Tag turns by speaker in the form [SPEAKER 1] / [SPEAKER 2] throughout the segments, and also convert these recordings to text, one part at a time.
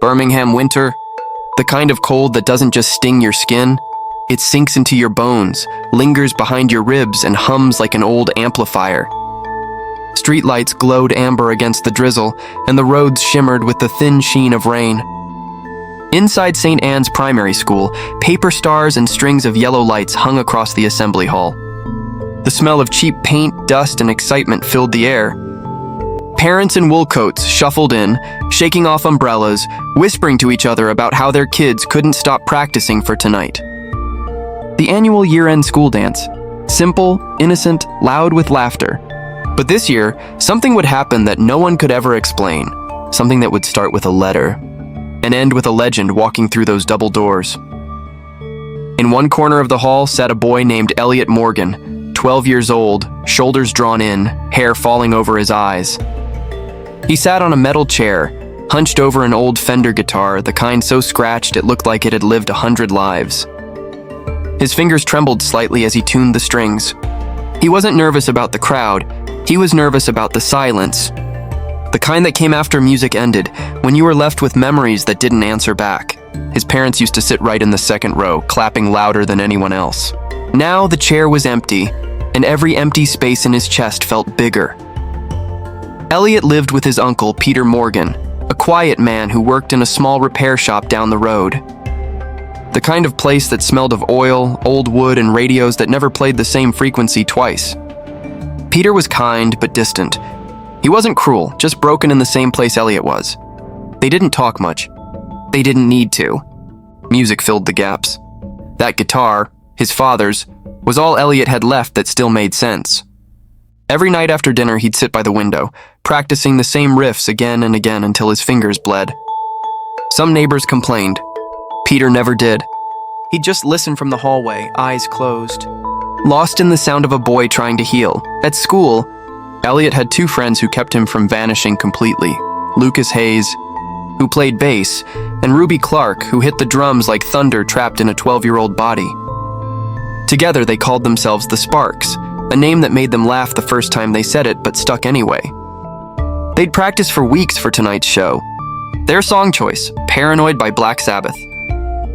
[SPEAKER 1] Birmingham winter, the kind of cold that doesn't just sting your skin, it sinks into your bones, lingers behind your ribs, and hums like an old amplifier. Streetlights glowed amber against the drizzle, and the roads shimmered with the thin sheen of rain. Inside St. Anne's Primary School, paper stars and strings of yellow lights hung across the assembly hall. The smell of cheap paint, dust, and excitement filled the air. Parents in wool coats shuffled in, shaking off umbrellas, whispering to each other about how their kids couldn't stop practicing for tonight. The annual year-end school dance. Simple, innocent, loud with laughter. But this year, something would happen that no one could ever explain. Something that would start with a letter and end with a legend walking through those double doors. In one corner of the hall sat a boy named Elliot Morgan, 12 years old, shoulders drawn in, hair falling over his eyes. He sat on a metal chair, hunched over an old Fender guitar, the kind so scratched it looked like it had lived 100 lives. His fingers trembled slightly as he tuned the strings. He wasn't nervous about the crowd, he was nervous about the silence. The kind that came after music ended, when you were left with memories that didn't answer back. His parents used to sit right in the second row, clapping louder than anyone else. Now the chair was empty, and every empty space in his chest felt bigger. Elliot lived with his uncle, Peter Morgan, a quiet man who worked in a small repair shop down the road. The kind of place that smelled of oil, old wood, and radios that never played the same frequency twice. Peter was kind but distant. He wasn't cruel, just broken in the same place Elliot was. They didn't talk much. They didn't need to. Music filled the gaps. That guitar, his father's, was all Elliot had left that still made sense. Every night after dinner, he'd sit by the window, practicing the same riffs again and again until his fingers bled. Some neighbors complained. Peter never did. He'd just listen from the hallway, eyes closed, lost in the sound of a boy trying to heal. At school, Elliot had two friends who kept him from vanishing completely. Lucas Hayes, who played bass, and Ruby Clark, who hit the drums like thunder trapped in a 12-year-old body. Together, they called themselves the Sparks, a name that made them laugh the first time they said it, but stuck anyway. They'd practiced for weeks for tonight's show. Their song choice, Paranoid by Black Sabbath.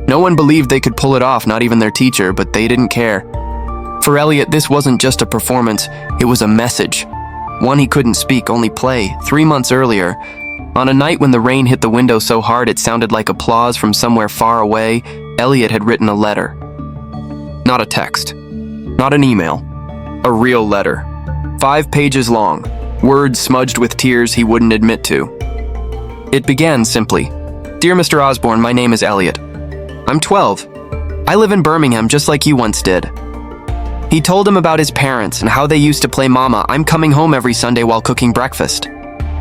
[SPEAKER 1] No one believed they could pull it off, not even their teacher, but they didn't care. For Elliot, this wasn't just a performance, it was a message. One he couldn't speak, only play, 3 months earlier. On a night when the rain hit the window so hard it sounded like applause from somewhere far away, Elliot had written a letter. Not a text. Not an email. A real letter. 5 pages long. Words smudged with tears he wouldn't admit to. It began simply, "Dear Mr. Osbourne, my name is Elliot. I'm 12. I live in Birmingham just like you once did." He told him about his parents and how they used to play Mama, I'm Coming Home every Sunday while cooking breakfast.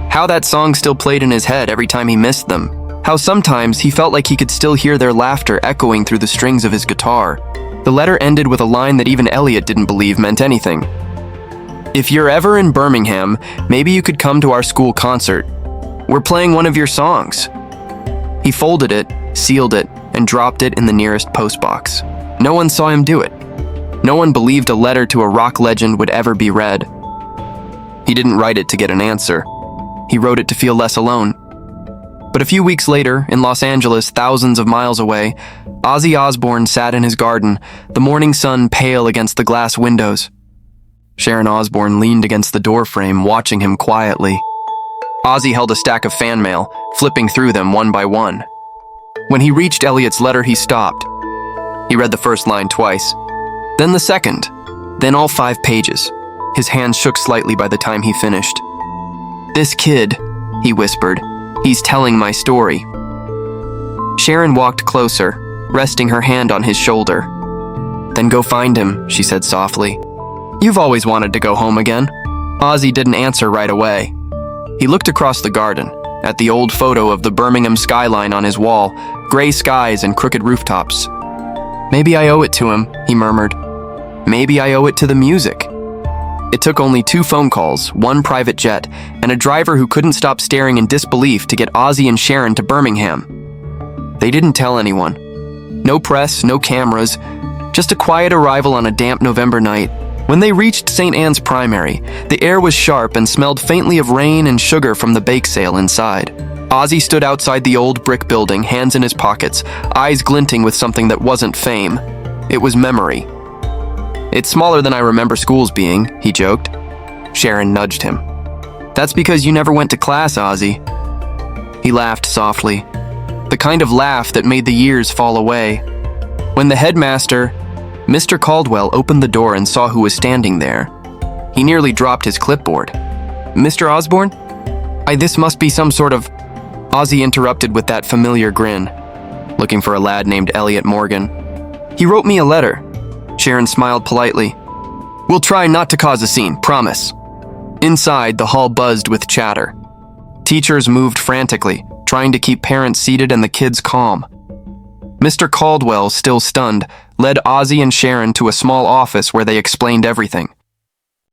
[SPEAKER 1] How that song still played in his head every time he missed them. How sometimes he felt like he could still hear their laughter echoing through the strings of his guitar. The letter ended with a line that even Elliot didn't believe meant anything. "If you're ever in Birmingham, maybe you could come to our school concert. We're playing one of your songs." He folded it, sealed it, and dropped it in the nearest postbox. No one saw him do it. No one believed a letter to a rock legend would ever be read. He didn't write it to get an answer. He wrote it to feel less alone. But a few weeks later, in Los Angeles, thousands of miles away, Ozzy Osbourne sat in his garden, the morning sun pale against the glass windows. Sharon Osbourne leaned against the doorframe, watching him quietly. Ozzy held a stack of fan mail, flipping through them one by one. When he reached Elliot's letter, he stopped. He read the first line twice, then the second, then all 5 pages. His hands shook slightly by the time he finished. "This kid," he whispered, "he's telling my story." Sharon walked closer, resting her hand on his shoulder. "Then go find him," she said softly. "You've always wanted to go home again." Ozzy didn't answer right away. He looked across the garden, at the old photo of the Birmingham skyline on his wall, gray skies and crooked rooftops. "Maybe I owe it to him," he murmured. "Maybe I owe it to the music." It took only 2 phone calls, 1 private jet, and a driver who couldn't stop staring in disbelief to get Ozzy and Sharon to Birmingham. They didn't tell anyone. No press, no cameras, just a quiet arrival on a damp November night. When they reached St. Anne's Primary, the air was sharp and smelled faintly of rain and sugar from the bake sale inside. Ozzy stood outside the old brick building, hands in his pockets, eyes glinting with something that wasn't fame. It was memory. "It's smaller than I remember schools being," he joked. Sharon nudged him. "That's because you never went to class, Ozzy." He laughed softly, the kind of laugh that made the years fall away. When the headmaster, Mr. Caldwell, opened the door and saw who was standing there, he nearly dropped his clipboard. "Mr. Osbourne? This must be some sort of..." Ozzy interrupted with that familiar grin. "Looking for a lad named Elliot Morgan. He wrote me a letter." Sharon smiled politely. "We'll try not to cause a scene, promise." Inside, the hall buzzed with chatter. Teachers moved frantically, trying to keep parents seated and the kids calm. Mr. Caldwell, still stunned, led Ozzy and Sharon to a small office where they explained everything.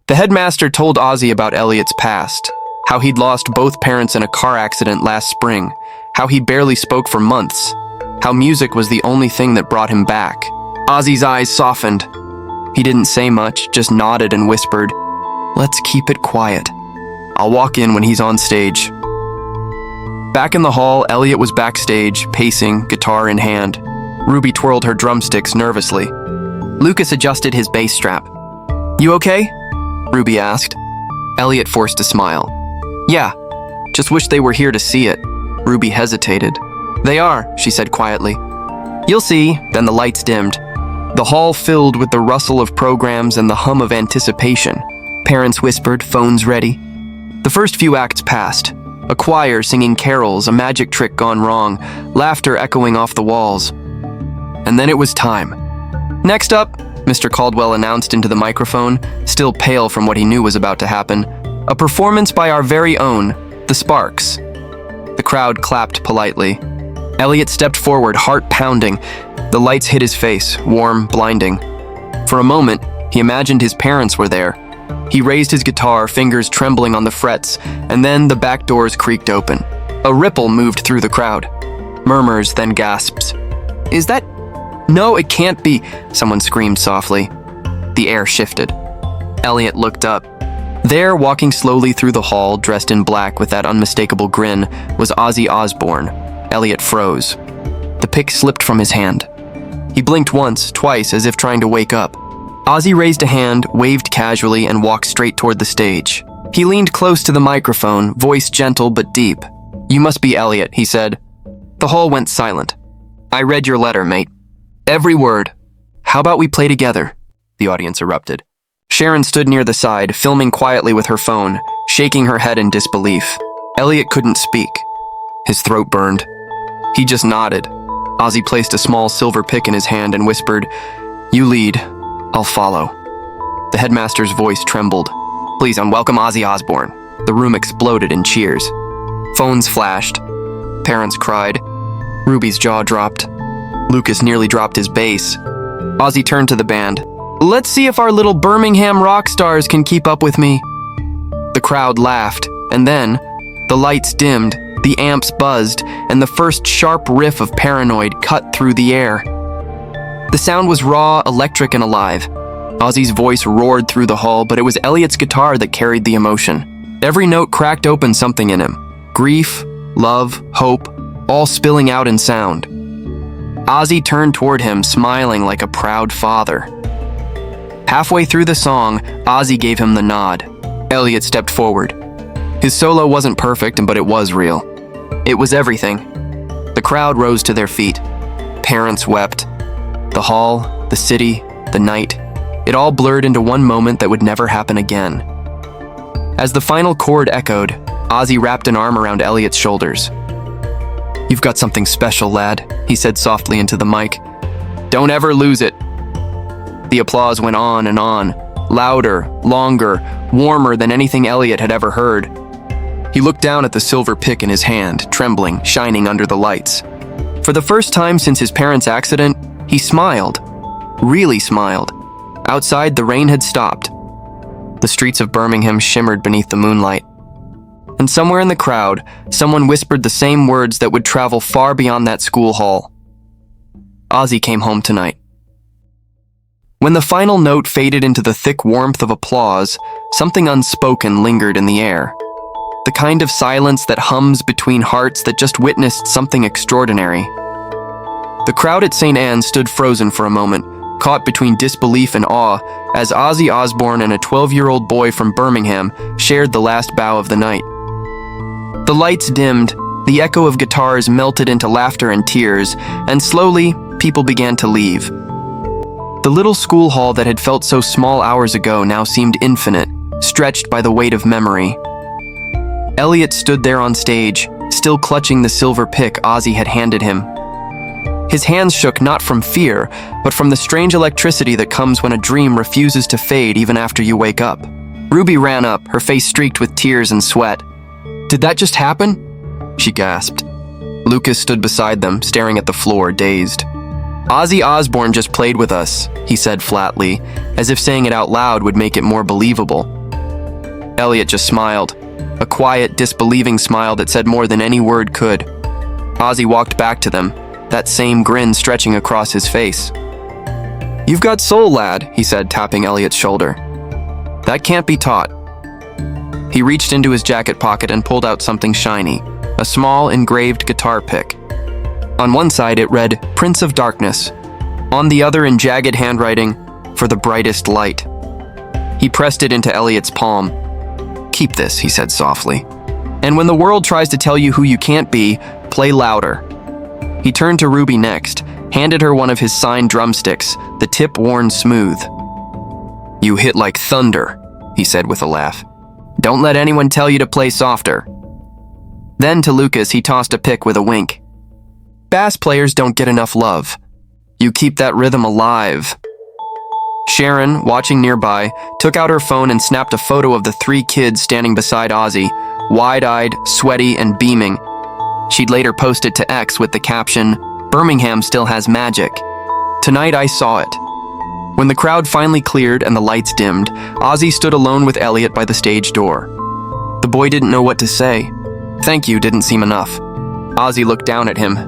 [SPEAKER 1] The headmaster told Ozzy about Elliot's past, how he'd lost both parents in a car accident last spring, how he barely spoke for months, how music was the only thing that brought him back. Ozzy's eyes softened. He didn't say much, just nodded and whispered, "Let's keep it quiet. I'll walk in when he's on stage." Back in the hall, Elliot was backstage, pacing, guitar in hand. Ruby twirled her drumsticks nervously. Lucas adjusted his bass strap. "You okay?" Ruby asked. Elliot forced a smile. "Yeah, just wish they were here to see it." Ruby hesitated. "They are," she said quietly. "You'll see." Then the lights dimmed. The hall filled with the rustle of programs and the hum of anticipation. Parents whispered, phones ready. The first few acts passed. A choir singing carols, a magic trick gone wrong, laughter echoing off the walls. And then it was time. "Next up," Mr. Caldwell announced into the microphone, still pale from what he knew was about to happen, "a performance by our very own, the Sparks." The crowd clapped politely. Elliot stepped forward, heart pounding. The lights hit his face, warm, blinding. For a moment, he imagined his parents were there. He raised his guitar, fingers trembling on the frets, and then the back doors creaked open. A ripple moved through the crowd. Murmurs, then gasps. "Is that... No, it can't be," someone screamed softly. The air shifted. Elliot looked up. There, walking slowly through the hall, dressed in black with that unmistakable grin, was Ozzy Osbourne. Elliot froze. The pick slipped from his hand. He blinked once, twice, as if trying to wake up. Ozzy raised a hand, waved casually, and walked straight toward the stage. He leaned close to the microphone, voice gentle but deep. "You must be Elliot," he said. The hall went silent. "I read your letter, mate. Every word. How about we play together?" The audience erupted. Sharon stood near the side, filming quietly with her phone, shaking her head in disbelief. Elliot couldn't speak. His throat burned. He just nodded. Ozzy placed a small silver pick in his hand and whispered, "You lead. I'll follow." The headmaster's voice trembled. "Please unwelcome Ozzy Osbourne." The room exploded in cheers. Phones flashed. Parents cried. Ruby's jaw dropped. Lucas nearly dropped his bass. Ozzy turned to the band. "Let's see if our little Birmingham rock stars can keep up with me." The crowd laughed, and then the lights dimmed, the amps buzzed, and the first sharp riff of Paranoid cut through the air. The sound was raw, electric, and alive. Ozzy's voice roared through the hall, but it was Elliot's guitar that carried the emotion. Every note cracked open something in him. Grief, love, hope, all spilling out in sound. Ozzy turned toward him, smiling like a proud father. Halfway through the song, Ozzy gave him the nod. Elliot stepped forward. His solo wasn't perfect, but it was real. It was everything. The crowd rose to their feet. Parents wept. The hall, the city, the night, it all blurred into one moment that would never happen again. As the final chord echoed, Ozzy wrapped an arm around Elliot's shoulders. "You've got something special, lad," he said softly into the mic. "Don't ever lose it." The applause went on, louder, longer, warmer than anything Elliot had ever heard. He looked down at the silver pick in his hand, trembling, shining under the lights. For the first time since his parents' accident, he smiled. Really smiled. Outside, the rain had stopped. The streets of Birmingham shimmered beneath the moonlight. And somewhere in the crowd, someone whispered the same words that would travel far beyond that school hall. Ozzy came home tonight. When the final note faded into the thick warmth of applause, something unspoken lingered in the air. the kind of silence that hums between hearts that just witnessed something extraordinary. The crowd at St. Anne's stood frozen for a moment, caught between disbelief and awe, as Ozzy Osbourne and a 12-year-old boy from Birmingham shared the last bow of the night. The lights dimmed, the echo of guitars melted into laughter and tears, and slowly, people began to leave. The little school hall that had felt so small hours ago now seemed infinite, stretched by the weight of memory. Elliot stood there on stage, still clutching the silver pick Ozzy had handed him. His hands shook not from fear, but from the strange electricity that comes when a dream refuses to fade even after you wake up. Ruby ran up, her face streaked with tears and sweat. "Did that just happen?" she gasped. Lucas stood beside them, staring at the floor, dazed. "Ozzy Osbourne just played with us," he said flatly, as if saying it out loud would make it more believable. Elliot just smiled, a quiet, disbelieving smile that said more than any word could. Ozzy walked back to them, that same grin stretching across his face. "You've got soul, lad," he said, tapping Elliot's shoulder. "That can't be taught." He reached into his jacket pocket and pulled out something shiny, a small engraved guitar pick. On one side it read, "Prince of Darkness." On the other, in jagged handwriting, "For the brightest light." He pressed it into Elliot's palm. "Keep this," he said softly. "And when the world tries to tell you who you can't be, play louder." He turned to Ruby next, handed her one of his signed drumsticks, the tip worn smooth. "You hit like thunder," he said with a laugh. "Don't let anyone tell you to play softer." Then to Lucas he tossed a pick with a wink. "Bass players don't get enough love. You keep that rhythm alive." Sharon, watching nearby, took out her phone and snapped a photo of the 3 kids standing beside Ozzy, wide-eyed, sweaty, and beaming. She'd later post it to X with the caption, "Birmingham still has magic. Tonight I saw it." When the crowd finally cleared and the lights dimmed, Ozzy stood alone with Elliot by the stage door. The boy didn't know what to say. Thank you didn't seem enough. Ozzy looked down at him.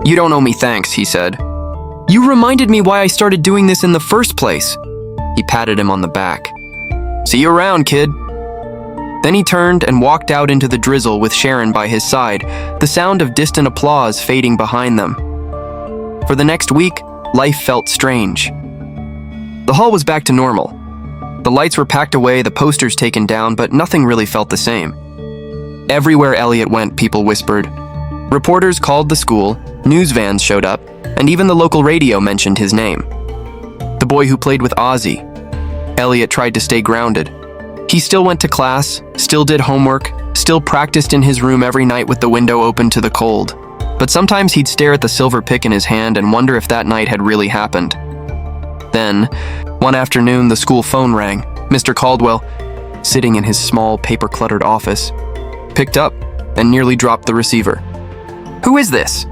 [SPEAKER 1] "You don't owe me thanks," he said. "You reminded me why I started doing this in the first place." He patted him on the back. "See you around, kid." Then he turned and walked out into the drizzle with Sharon by his side, the sound of distant applause fading behind them. For the next week, life felt strange. The hall was back to normal. The lights were packed away, the posters taken down, but nothing really felt the same. Everywhere Elliot went, people whispered. Reporters called the school, news vans showed up, and even the local radio mentioned his name. The boy who played with Ozzy. Elliot tried to stay grounded. He still went to class, still did homework, still practiced in his room every night with the window open to the cold. But sometimes he'd stare at the silver pick in his hand and wonder if that night had really happened. Then, one afternoon, the school phone rang. Mr. Caldwell, sitting in his small, paper-cluttered office, picked up and nearly dropped the receiver. "Who is this?"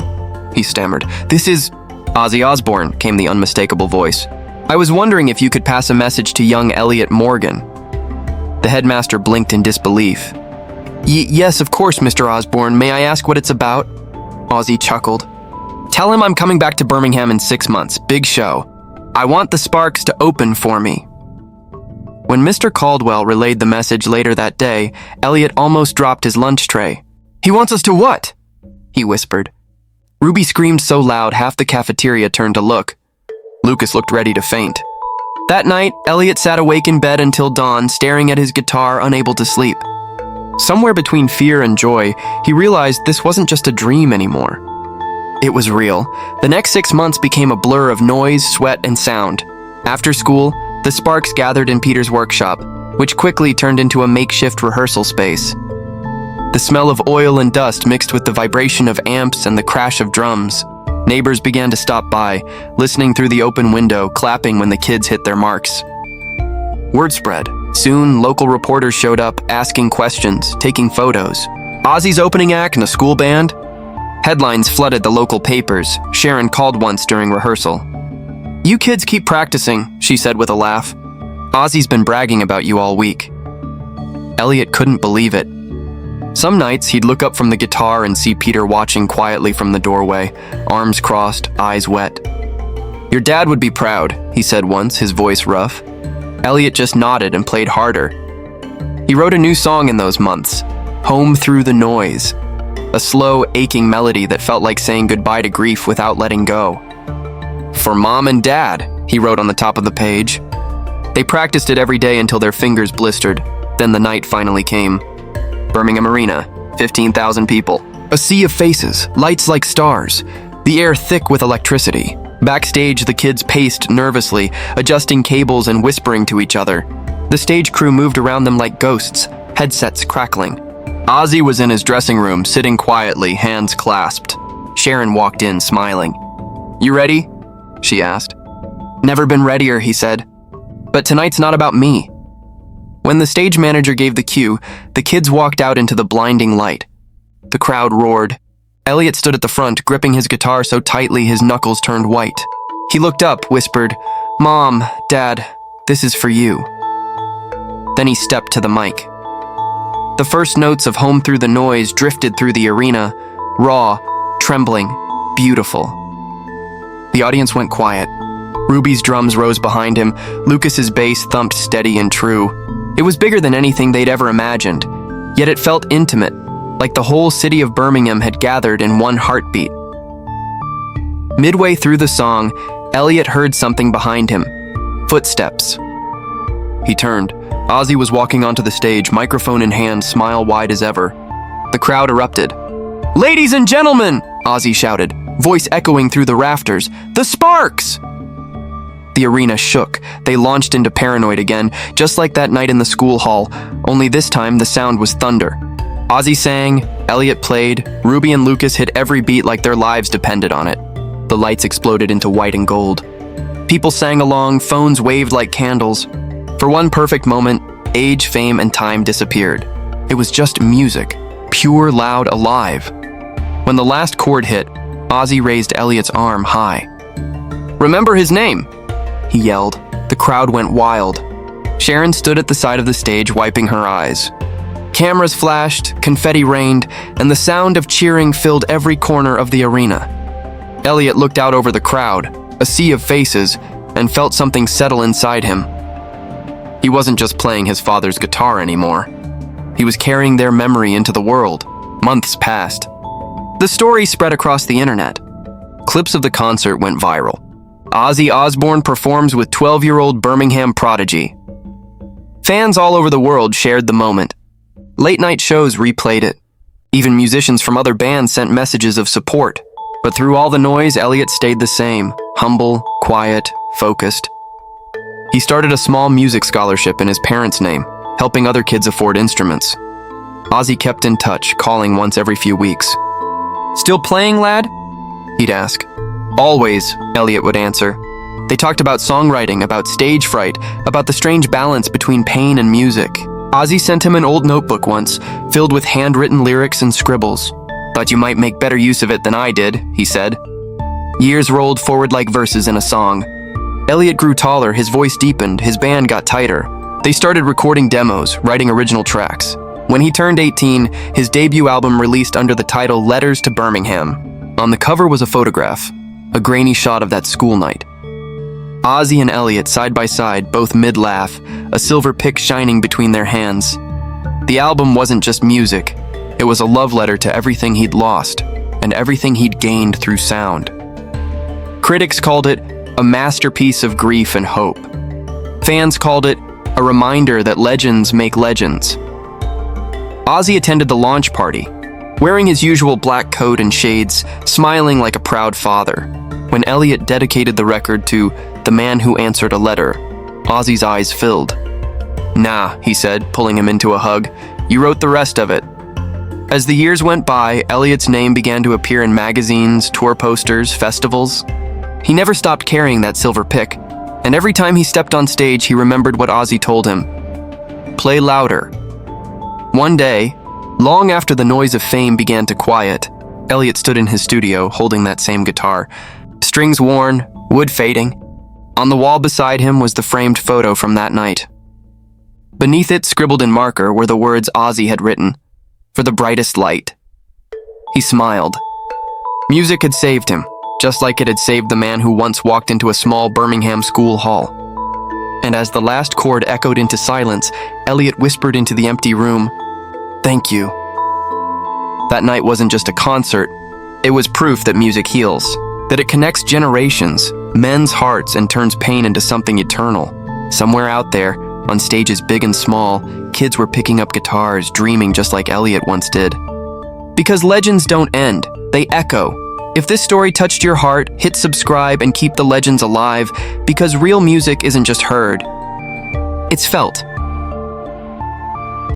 [SPEAKER 1] he stammered. "This is Ozzy Osbourne," came the unmistakable voice. "I was wondering if you could pass a message to young Elliot Morgan." The headmaster blinked in disbelief. Yes, of course, Mr. Osbourne. May I ask what it's about?" Ozzy chuckled. "Tell him I'm coming back to Birmingham in 6 months. Big show. I want the Sparks to open for me." When Mr. Caldwell relayed the message later that day, Elliot almost dropped his lunch tray. "He wants us to what?" he whispered. Ruby screamed so loud half the cafeteria turned to look. Lucas looked ready to faint. That night, Elliot sat awake in bed until dawn, staring at his guitar, unable to sleep. Somewhere between fear and joy, he realized this wasn't just a dream anymore. It was real. The next 6 months became a blur of noise, sweat, and sound. After school, the Sparks gathered in Peter's workshop, which quickly turned into a makeshift rehearsal space. The smell of oil and dust mixed with the vibration of amps and the crash of drums. Neighbors began to stop by, listening through the open window, clapping when the kids hit their marks. Word spread. Soon, local reporters showed up, asking questions, taking photos. Ozzy's opening act and a school band? Headlines flooded the local papers. Sharon called once during rehearsal. "You kids keep practicing," she said with a laugh. "Ozzy's been bragging about you all week." Elliot couldn't believe it. Some nights, he'd look up from the guitar and see Peter watching quietly from the doorway, arms crossed, eyes wet. "Your dad would be proud," he said once, his voice rough. Elliot just nodded and played harder. He wrote a new song in those months, Home Through the Noise, a slow, aching melody that felt like saying goodbye to grief without letting go. For Mom and Dad, he wrote on the top of the page. They practiced it every day until their fingers blistered. Then the night finally came. Birmingham Arena, 15,000 people. A sea of faces, lights like stars, the air thick with electricity. Backstage, the kids paced nervously, adjusting cables and whispering to each other. The stage crew moved around them like ghosts, headsets crackling. Ozzy was in his dressing room, sitting quietly, hands clasped. Sharon walked in, smiling. "You ready?" she asked. "Never been readier," he said. "But tonight's not about me." When the stage manager gave the cue, the kids walked out into the blinding light. The crowd roared. Elliot stood at the front, gripping his guitar so tightly his knuckles turned white. He looked up, whispered, "Mom, Dad, this is for you." Then he stepped to the mic. The first notes of Home Through the Noise drifted through the arena, raw, trembling, beautiful. The audience went quiet. Ruby's drums rose behind him, Lucas's bass thumped steady and true. It was bigger than anything they'd ever imagined, yet it felt intimate, like the whole city of Birmingham had gathered in one heartbeat. Midway through the song, Elliot heard something behind him. Footsteps. He turned. Ozzy was walking onto the stage, microphone in hand, smile wide as ever. The crowd erupted. "Ladies and gentlemen!" Ozzy shouted, voice echoing through the rafters. "The Sparks!" The arena shook. They launched into Paranoid again, just like that night in the school hall, only this time the sound was thunder. Ozzy sang, Elliot played, Ruby and Lucas hit every beat like their lives depended on it. The lights exploded into white and gold. People sang along, phones waved like candles. For one perfect moment, age, fame, and time disappeared. It was just music, pure, loud, alive. When the last chord hit, Ozzy raised Elliot's arm high. "Remember his name!" he yelled. The crowd went wild. Sharon stood at the side of the stage, wiping her eyes. Cameras flashed, confetti rained, and the sound of cheering filled every corner of the arena. Elliot looked out over the crowd, a sea of faces, and felt something settle inside him. He wasn't just playing his father's guitar anymore. He was carrying their memory into the world. Months passed. The story spread across the internet. Clips of the concert went viral. Ozzy Osbourne performs with 12-year-old Birmingham prodigy. Fans all over the world shared the moment. Late-night shows replayed it. Even musicians from other bands sent messages of support. But through all the noise, Elliot stayed the same, humble, quiet, focused. He started a small music scholarship in his parents' name, helping other kids afford instruments. Ozzy kept in touch, calling once every few weeks. "Still playing, lad?" he'd ask. "Always," Elliot would answer. They talked about songwriting, about stage fright, about the strange balance between pain and music. Ozzy sent him an old notebook once, filled with handwritten lyrics and scribbles. "Thought you might make better use of it than I did," he said. Years rolled forward like verses in a song. Elliot grew taller, his voice deepened, his band got tighter. They started recording demos, writing original tracks. When he turned 18, his debut album released under the title Letters to Birmingham. On the cover was a photograph, a grainy shot of that school night. Ozzy and Elliot side by side, both mid-laugh, a silver pick shining between their hands. The album wasn't just music. It was a love letter to everything he'd lost and everything he'd gained through sound. Critics called it a masterpiece of grief and hope. Fans called it a reminder that legends make legends. Ozzy attended the launch party, wearing his usual black coat and shades, smiling like a proud father. When Elliot dedicated the record to the man who answered a letter, Ozzy's eyes filled. "Nah," he said, pulling him into a hug. "You wrote the rest of it." As the years went by, Elliot's name began to appear in magazines, tour posters, festivals. He never stopped carrying that silver pick, and every time he stepped on stage, he remembered what Ozzy told him. "Play louder." One day, long after the noise of fame began to quiet, Elliot stood in his studio, holding that same guitar. Strings worn, wood fading. On the wall beside him was the framed photo from that night. Beneath it, scribbled in marker, were the words Ozzy had written, "For the brightest light." He smiled. Music had saved him, just like it had saved the man who once walked into a small Birmingham school hall. And as the last chord echoed into silence, Elliot whispered into the empty room, "Thank you." That night wasn't just a concert, it was proof that music heals, that it connects generations, men's hearts, and turns pain into something eternal. Somewhere out there, on stages big and small, kids were picking up guitars, dreaming just like Elliot once did. Because legends don't end, they echo. If this story touched your heart, hit subscribe and keep the legends alive, because real music isn't just heard, it's felt.